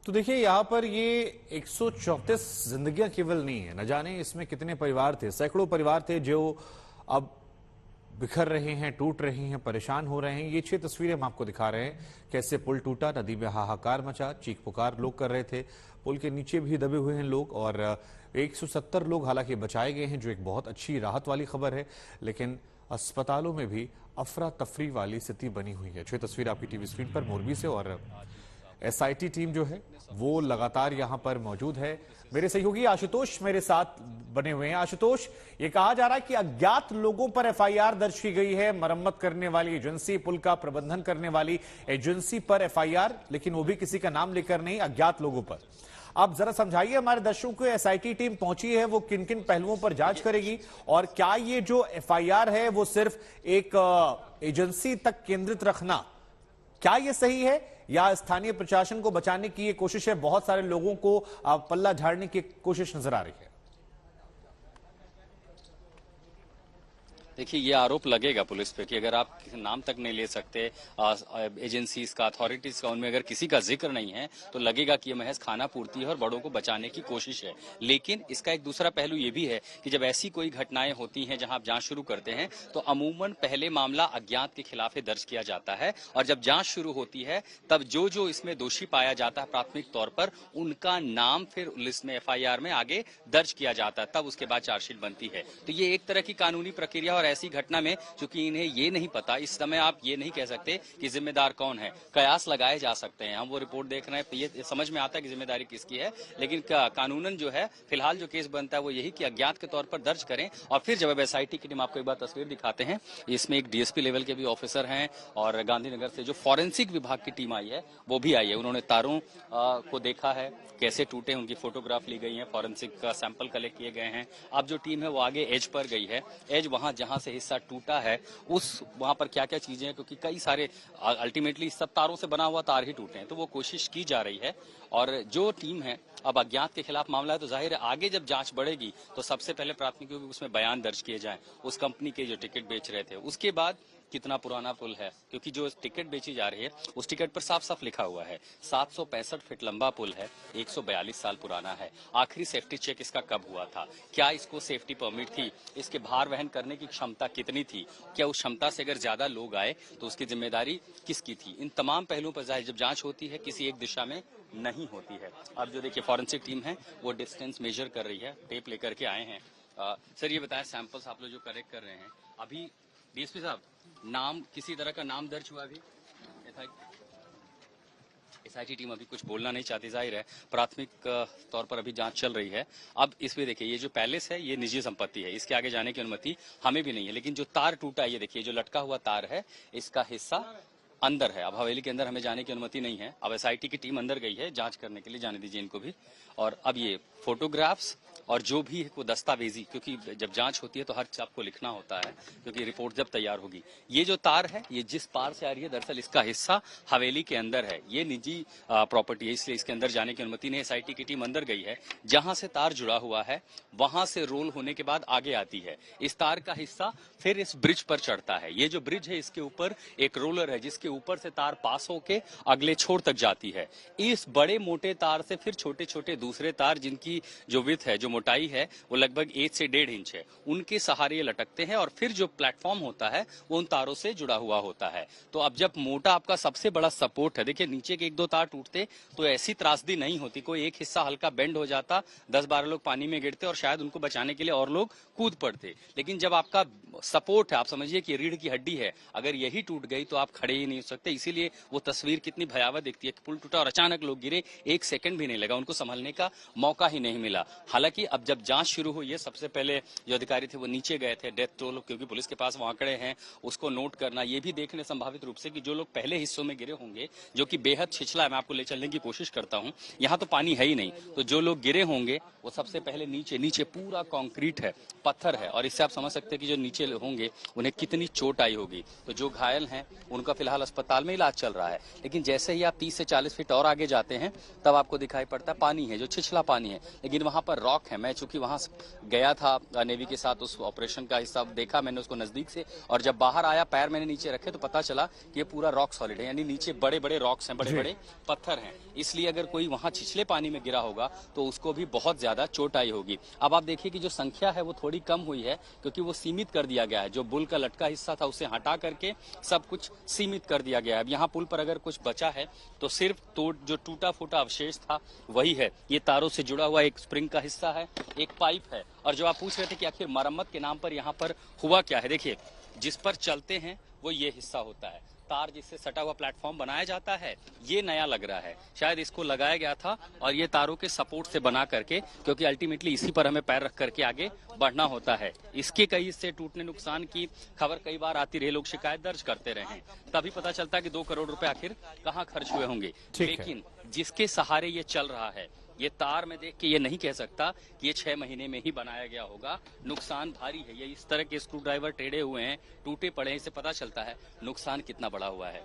तो देखिए यहाँ पर ये 134 जिंदगियां केवल नहीं है, न जाने इसमें कितने परिवार थे, सैकड़ों परिवार थे जो अब बिखर रहे हैं, टूट रहे हैं, परेशान हो रहे हैं। ये 6 तस्वीरें हम आपको दिखा रहे हैं, कैसे पुल टूटा, नदी में हाहाकार मचा, चीख पुकार लोग कर रहे थे। पुल के नीचे भी दबे हुए हैं लोग और 170 लोग हालांकि बचाए गए हैं, जो एक बहुत अच्छी राहत वाली खबर है। लेकिन अस्पतालों में भी अफरा तफरी वाली स्थिति बनी हुई है। 6 तस्वीर आपकी टीवी स्क्रीन पर मोरबी से और एसआईटी टीम जो है वो लगातार यहां पर मौजूद है। मेरे सहयोगी आशुतोष मेरे साथ बने हुए हैं। आशुतोष, ये कहा जा रहा है कि अज्ञात लोगों पर एफआईआर दर्ज की गई है। मरम्मत करने वाली एजेंसी, पुल का प्रबंधन करने वाली एजेंसी पर एफआईआर, लेकिन वो भी किसी का नाम लेकर नहीं, अज्ञात लोगों पर। आप जरा समझाइए हमारे दर्शकों को, एसआईटी टीम पहुंची है, वो किन किन पहलुओं पर जांच करेगी और क्या ये जो एफआईआर है वो सिर्फ एक एजेंसी तक केंद्रित रखना, क्या ये सही है या स्थानीय प्रशासन को बचाने की ये कोशिश है? बहुत सारे लोगों को पल्ला झाड़ने की कोशिश नजर आ रही है। देखिए, ये आरोप लगेगा पुलिस पे कि अगर आप नाम तक नहीं ले सकते एजेंसीज का, अथॉरिटीज का, उनमें अगर किसी का जिक्र नहीं है तो लगेगा कि ये महज खाना पूर्ति है और बड़ों को बचाने की कोशिश है। लेकिन इसका एक दूसरा पहलू ये भी है कि जब ऐसी कोई घटनाएं होती हैं जहां आप जांच शुरू करते हैं तो अमूमन पहले मामला अज्ञात के खिलाफ दर्ज किया जाता है और जब जांच शुरू होती है तब जो जो इसमें दोषी पाया जाता है प्राथमिक तौर पर उनका नाम फिर लिस्ट में एफआईआर में आगे दर्ज किया जाता है, तब उसके बाद चार्जशीट बनती है। तो ये एक तरह की कानूनी प्रक्रिया। और ऐसी घटना में चूंकि इन्हें ये नहीं पता, इस समय आप ये नहीं कह सकते कि जिम्मेदार कौन है। कयास लगाए जा सकते हैं, हम वो रिपोर्ट देख रहे हैं, ये समझ में आता है कि जिम्मेदारी किसकी है, लेकिन कानूनन जो है फिलहाल जो केस बनता है वो यही कि अज्ञात के तौर पर दर्ज करें। और फिर जब एसआईटी की टीम, आपको एक बार तस्वीर दिखाते हैं, इसमें एक डीएसपी लेवल के भी ऑफिसर हैं और गांधीनगर से जो फॉरेंसिक विभाग की टीम आई है वो भी आई है। उन्होंने तारों को देखा है कैसे टूटे, उनकी फोटोग्राफ ली गई है, फॉरेंसिक का सैंपल कलेक्ट किए गए हैं। अब जो टीम है वो आगे एज पर गई है, एज वहां जहां से हिस्सा टूटा है उस वहां पर क्या क्या चीजें हैं, क्योंकि कई सारे अल्टीमेटली सब तारों से बना हुआ तार ही टूटे हैं, तो वो कोशिश की जा रही है। और जो टीम है, अब अज्ञात के खिलाफ मामला है तो जाहिर है आगे जब जांच बढ़ेगी तो सबसे पहले प्राथमिकी उसमें बयान दर्ज किए जाएं उस कंपनी के जो टिकट बेच रहे थे, उसके बाद कितना पुराना पुल है, क्योंकि जो टिकट बेची जा रही है उस टिकट पर साफ साफ लिखा हुआ है 765 फीट लंबा पुल है, 142 साल पुराना है। आखिरी सेफ्टी चेक इसका कब हुआ था, क्या इसको सेफ्टी परमिट थी, इसके भार वहन करने की क्षमता कितनी थी, क्या उस क्षमता से अगर ज्यादा लोग आए तो उसकी जिम्मेदारी किसकी थी। इन तमाम पहलुओं पर जाहिर जब जांच होती है किसी एक दिशा में नहीं होती है। अब जो देखिए फॉरेंसिक टीम है वो डिस्टेंस मेजर कर रही है, टेप लेकर के आए हैं। सर ये बताएं, सैंपल्स आप लोग जो कलेक्ट कर रहे हैं अभी, डीएसपी साहब, नाम किसी तरह का नाम दर्ज हुआ अभी? एसआईटी टीम अभी कुछ बोलना नहीं चाहती, जाहिर है प्राथमिक तौर पर अभी जांच चल रही है। अब इसमें देखिए ये जो पैलेस है ये निजी संपत्ति है, इसके आगे जाने की अनुमति हमें भी नहीं है। लेकिन जो तार टूटा है, ये देखिए जो लटका हुआ तार है, इसका हिस्सा अंदर है। अब हवेली के अंदर हमें जाने की अनुमति नहीं है। अब एसआईटी की टीम अंदर गई है जांच करने के लिए, जाने दीजिए इनको भी। और अब ये फोटोग्राफ्स और जो भी है वो दस्तावेजी, क्योंकि जब जांच होती है तो हर आपको लिखना होता है, क्योंकि रिपोर्ट जब तैयार होगी। ये जो तार है ये जिस पार से आ रही है दरअसल इसका हिस्सा हवेली के अंदर है, ये निजी प्रॉपर्टी है, इसलिए इसके अंदर जाने की अनुमति नहीं। एसआईटी की टीम अंदर गई है, जहां से तार जुड़ा हुआ है वहां से रोल होने के बाद आगे आती है। इस तार का हिस्सा फिर इस ब्रिज पर चढ़ता है। ये जो ब्रिज है इसके ऊपर एक रोलर है जिसके ऊपर से तार पास होके अगले छोर तक जाती है। इस बड़े मोटे तार से फिर छोटे छोटे दूसरे तार, जिनकी जो विड्थ है, जो मोटाई है वो लगभग 1 से 1.5 इंच है, उनके सहारे लटकते हैं और फिर जो प्लेटफॉर्म होता है वो उन तारों से जुड़ा हुआ होता है। तो अब जब मोटा आपका सबसे बड़ा सपोर्ट है, देखिए नीचे के 1-2 तार टूटते तो ऐसी त्रासदी नहीं होती, कोई एक हिस्सा हल्का बेंड हो जाता, 10-12 लोग पानी में गिरते और शायद उनको बचाने के लिए और लोग कूद पड़ते। लेकिन जब आपका सपोर्ट है, आप समझिए कि रीढ़ की हड्डी है, अगर यही टूट गई तो आप खड़े ही नहीं हो सकते। इसीलिए वो तस्वीर कितनी भयावह दिखती है कि पुल टूटा और अचानक लोग गिरे, 1 सेकंड भी नहीं लगा, उनको संभलने का मौका ही नहीं मिला। हालांकि अब जब जांच शुरू हुई है, सबसे पहले जो अधिकारी थे वो नीचे गए थे, डेथ टोल क्योंकि पुलिस के पास वहां खड़े हैं उसको नोट करना, ये भी देखने संभावित रूप से कि जो लोग पहले हिस्सों में गिरे होंगे, जो कि बेहद छिछला है, मैं आपको ले चलने की कोशिश करता हूं, यहाँ तो पानी है ही नहीं, तो जो लोग गिरे होंगे वो सबसे पहले नीचे पूरा कंक्रीट है, पत्थर है, और इससे आप समझ सकते हैं कि जो नीचे होंगे उन्हें कितनी चोट आई होगी। तो जो घायल हैं उनका फिलहाल अस्पताल में इलाज चल रहा है। लेकिन जैसे ही आप 30 से 40 फीट और आगे जाते हैं तब आपको दिखाई पड़ता है पानी है, जो छिछला पानी है, लेकिन वहां पर रॉक है। मैं चूंकि वहां गया था नेवी के साथ, उस ऑपरेशन का हिस्सा देखा मैंने उसको नजदीक से, और जब बाहर आया पैर मैंने नीचे रखे तो पता चला कि ये पूरा रॉक सॉलिड है, यानी नीचे बड़े बड़े रॉक्स हैं, बड़े बड़े पत्थर हैं। इसलिए अगर कोई वहां छिछले पानी में गिरा होगा तो उसको भी बहुत ज्यादा चोट आई होगी। अब आप देखिए कि जो संख्या है वो थोड़ी कम हुई है, क्योंकि वो सीमित कर दिया गया है। जो बुल का लटका हिस्सा था उसे हटा करके सब कुछ सीमित कर दिया गया है। अब यहाँ पुल पर अगर कुछ बचा है तो सिर्फ जो टूटा फूटा अवशेष था वही है। ये तारों से जुड़ा हुआ एक स्प्रिंग का हिस्सा है, एक पाइप है। और जो आप पूछ रहे थे कि आखिर मरम्मत के नाम पर यहाँ पर हुआ क्या है, देखिए जिस पर चलते हैं वो ये हिस्सा होता है, तार जिससे सटा हुआ प्लेटफॉर्म बनाया जाता है, ये नया लग रहा है। शायद इसको लगाया गया था और ये तारों के सपोर्ट से बना करके, क्योंकि अल्टीमेटली इसी पर हमें पैर रख करके आगे बढ़ना होता है। इसके कई हिस्से टूटने, नुकसान की खबर कई बार आती रही, लोग शिकायत दर्ज करते रहे, तभी पता चलता है कि 2 करोड़ रुपए आखिर कहाँ खर्च हुए होंगे। लेकिन जिसके सहारे ये चल रहा है, ये तार में देख के ये नहीं कह सकता कि ये 6 महीने में ही बनाया गया होगा। नुकसान भारी है। ये इस तरह के स्क्रू ड्राइवर टेढ़े हुए हैं, टूटे पड़े हैं, इससे पता चलता है नुकसान कितना बड़ा हुआ है।